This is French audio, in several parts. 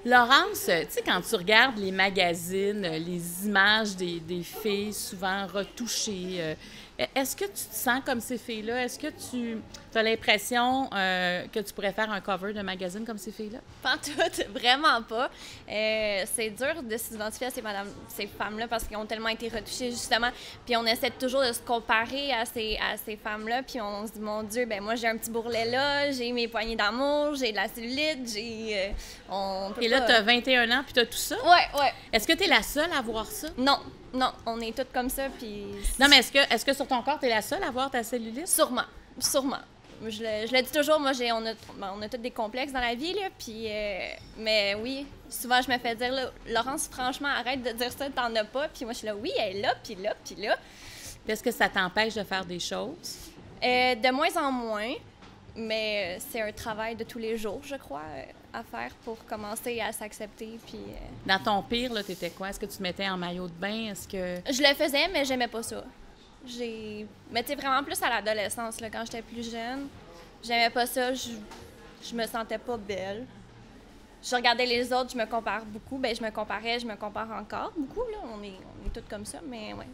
Laurence, tu sais, quand tu regardes les magazines, les images des filles souvent retouchées, est-ce que tu te sens comme ces filles-là? Est-ce que tu as l'impression que tu pourrais faire un cover de magazine comme ces filles-là? Pas toutes, vraiment pas. C'est dur de s'identifier à ces femmes-là parce qu'elles ont tellement été retouchées, justement. Puis on essaie toujours de se comparer à ces femmes-là. Puis on se dit, mon Dieu, ben moi, j'ai un petit bourrelet là, j'ai mes poignées d'amour, j'ai de la cellulite, j'ai... Et là, tu as 21 ans, puis tu as tout ça? Ouais. Est-ce que tu es la seule à voir ça? Non, on est toutes comme ça, puis... Non, mais est-ce que sur ton corps, tu es la seule à voir ta cellulite? Sûrement. Je le dis toujours, moi, on a tous des complexes dans la vie, là, puis... mais oui, souvent, je me fais dire, là, Laurence, franchement, arrête de dire ça, t'en as pas. Puis moi, je suis là, oui, elle est là, puis là, puis là. Est-ce que ça t'empêche de faire des choses? De moins en moins, mais c'est un travail de tous les jours, je crois, à faire pour commencer à s'accepter, puis... Dans ton pire, là, t'étais quoi? Est-ce que tu te mettais en maillot de bain? Est-ce que... Je le faisais, mais j'aimais pas ça. Mais tu sais, vraiment plus à l'adolescence, là, quand j'étais plus jeune. J'aimais pas ça, je me sentais pas belle. Je regardais les autres, je me compare beaucoup. Ben je me compare encore beaucoup, là. On est toutes comme ça, mais ouais.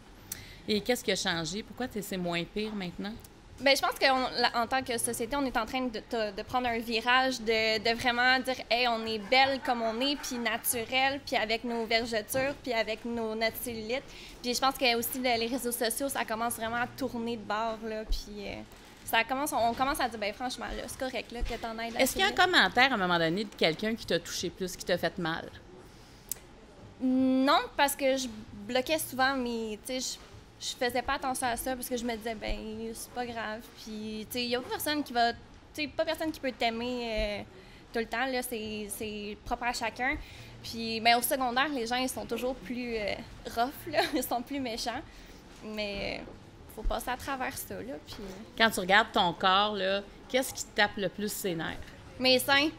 Et qu'est-ce qui a changé? Pourquoi c'est moins pire maintenant? Bien, je pense qu'en tant que société, on est en train de prendre un virage, de vraiment dire « Hey, on est belle comme on est, puis naturelle, puis avec nos vergetures, puis avec notre cellulite. » Puis je pense que aussi les réseaux sociaux, ça commence vraiment à tourner de bord, là, puis on commence à dire « Ben franchement, là, c'est correct, là, que t'en aies. » Est-ce qu'il y a un commentaire, à un moment donné, de quelqu'un qui t'a touché plus, qui t'a fait mal? Non, parce que je bloquais souvent mes... Tu sais, je faisais pas attention à ça parce que je me disais, ben c'est pas grave. Puis, tu sais, il y a pas personne qui va... Tu sais, pas personne qui peut t'aimer tout le temps, là. C'est propre à chacun. Puis, ben au secondaire, les gens, ils sont toujours plus rough, là. Ils sont plus méchants. Mais faut passer à travers ça, là. Puis... Quand tu regardes ton corps, là, qu'est-ce qui te tape le plus ses nerfs? Mes seins.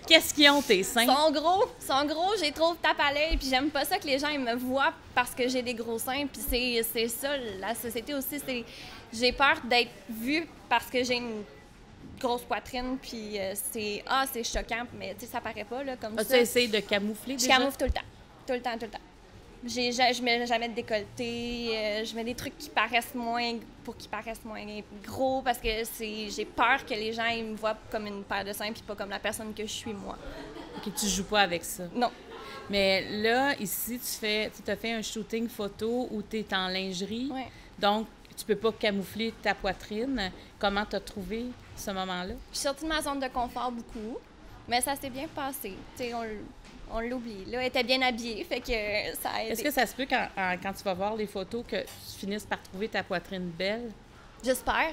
Qu'est-ce qu'ils ont, tes seins? Ils sont gros, j'ai trop de tape à l'œil, puis j'aime pas ça que les gens ils me voient parce que j'ai des gros seins, puis c'est ça, la société aussi, j'ai peur d'être vue parce que j'ai une grosse poitrine, puis c'est choquant, mais tu sais, ça paraît pas, là, comme ça. As-tu essayé de camoufler déjà? Je camoufle tout le temps, tout le temps. Je mets jamais de décolleté, je mets des trucs qui paraissent moins gros parce que j'ai peur que les gens ils me voient comme une paire de seins puis pas comme la personne que je suis moi. OK, tu joues pas avec ça. Non. Mais là, ici, tu as fait un shooting photo où tu es en lingerie. Ouais. Donc, tu peux pas camoufler ta poitrine. Comment tu as trouvé ce moment-là? Je suis sortie de ma zone de confort beaucoup, mais ça s'est bien passé. Tu sais, on l'oublie. Là, elle était bien habillée, fait que ça a aidé. Est-ce que ça se peut quand tu vas voir les photos que tu finisses par trouver ta poitrine belle? J'espère.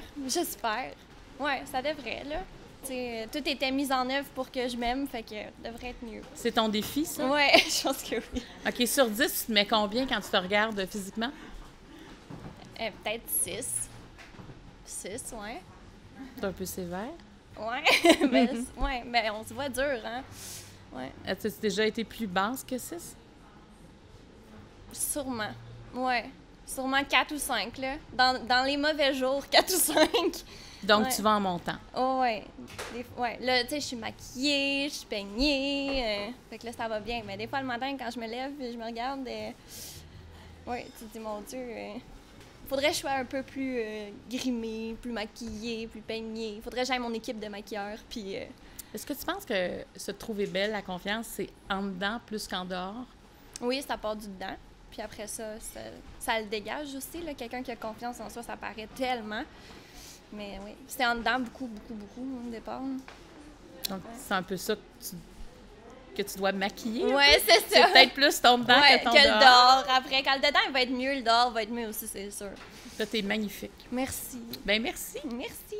Ouais, ça devrait, là. T'sais, tout était mis en œuvre pour que je m'aime, fait que ça devrait être mieux. C'est ton défi, ça? Ouais, je pense que oui. OK, sur 10, tu te mets combien quand tu te regardes physiquement? Peut-être 6. 6, ouais. C'est un peu sévère. Ouais, mais on se voit dur, hein? Ouais. As-tu déjà été plus basse que 6? Sûrement. Ouais. Sûrement 4 ou 5, là. Dans les mauvais jours, 4 ou 5. Donc, ouais. tu vas en montant. Oh, ouais. Ouais. Là, tu sais, je suis maquillée, je suis peignée. Fait que là, ça va bien. Mais des fois, le matin, quand je me lève et je me regarde, ouais, tu te dis, mon Dieu, faudrait que je sois un peu plus grimée, plus maquillée, plus peignée. Faudrait que j'aille mon équipe de maquilleurs, puis... Est-ce que tu penses que se trouver belle, la confiance, c'est en dedans plus qu'en dehors? Oui, ça part du dedans. Puis après ça le dégage aussi. Là. Quelqu'un qui a confiance en soi, ça paraît tellement. Mais oui, c'est en dedans beaucoup au départ. Donc, c'est un peu ça que tu dois maquiller? Oui, c'est ça. C'est peut-être plus ton dedans que ton dehors. Le dehors. Après, quand le dedans il va être mieux, le dehors va être mieux aussi, c'est sûr. Ça, t'es magnifique. Merci. Ben merci. Merci.